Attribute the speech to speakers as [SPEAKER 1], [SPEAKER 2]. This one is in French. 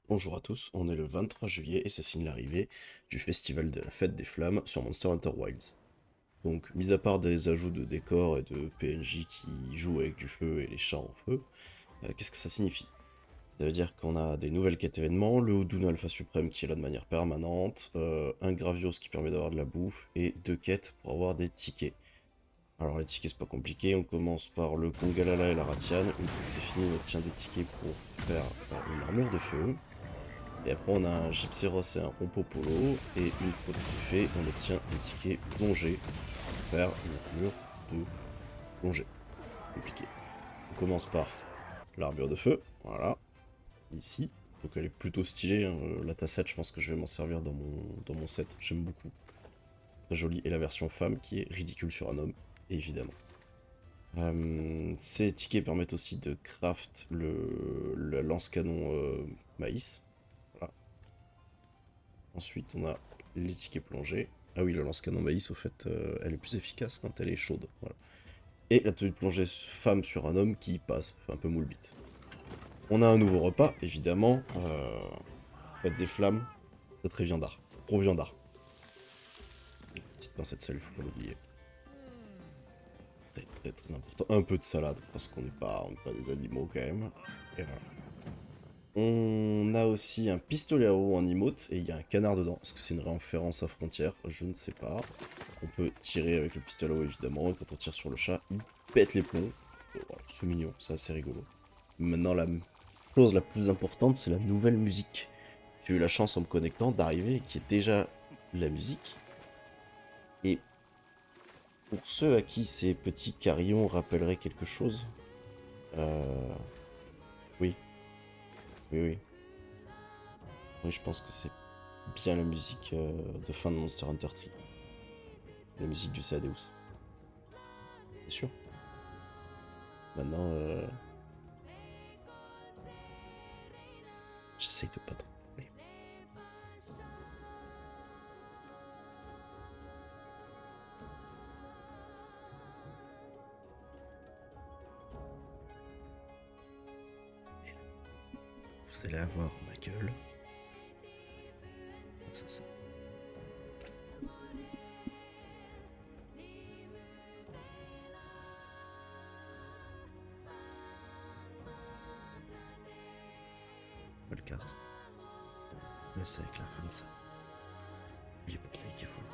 [SPEAKER 1] Bonjour à tous, on est le 23 juillet et ça signe l'arrivée du festival de la Fête des Flammes sur Monster Hunter Wilds. Donc, mis à part des ajouts de décors et de PNJ qui jouent avec du feu et les chats en feu, qu'est-ce que ça signifie? Ça veut dire qu'on a des nouvelles quêtes événements, le Houdun Alpha Suprême qui est là de manière permanente, un Gravios qui permet d'avoir de la bouffe et deux quêtes pour avoir des tickets. Alors les tickets c'est pas compliqué, on commence par le Kongalala et la Ratian, une fois que c'est fini on obtient des tickets pour faire une armure de feu, et après, on a un Gypséros et un Rompopolo. Et une fois que c'est fait, on obtient des tickets plongés pour faire une armure de plongée. Compliqué. On commence par l'armure de feu. Voilà. Ici. Donc elle est plutôt stylée, hein. La tassette, je pense que je vais m'en servir dans mon set. J'aime beaucoup. Très jolie. Et la version femme qui est ridicule sur un homme, évidemment. Ces tickets permettent aussi de craft le lance-canon maïs. Voilà. Ensuite, on a les tickets plongés. Ah oui, le lance-canon maïs, au fait, elle est plus efficace quand elle est chaude. Voilà. Et la tenue de plongée femme sur un homme qui passe, fait un peu moule bite. On a un nouveau repas, évidemment. Fête des flammes, de très viandard. Gros viandard. Petite pincée de sel, faut pas l'oublier. Très très très important. Un peu de salade, parce qu'on n'est pas des animaux quand même. Et voilà. On a aussi un pistolet à eau en emote et il y a un canard dedans. Est-ce que c'est une référence à Frontière? Je ne sais pas. On peut tirer avec le pistolet à eau évidemment, et quand on tire sur le chat, il pète les plombs. Voilà, c'est mignon, c'est assez rigolo. Maintenant, la chose la plus importante, c'est la nouvelle musique. J'ai eu la chance en me connectant d'arriver, qui est déjà la musique. Et pour ceux à qui ces petits carillons rappelleraient quelque chose, euh, oui, oui, oui. Oui, je pense que c'est bien la musique de fin de Monster Hunter 3. La musique du Sadeus. C'est sûr. Maintenant, j'essaye de pas trop parler. Vous allez avoir ma gueule face à ça. Podcast. Je vous laisse avec la fin de ça. N'oubliez pas de liker, follow,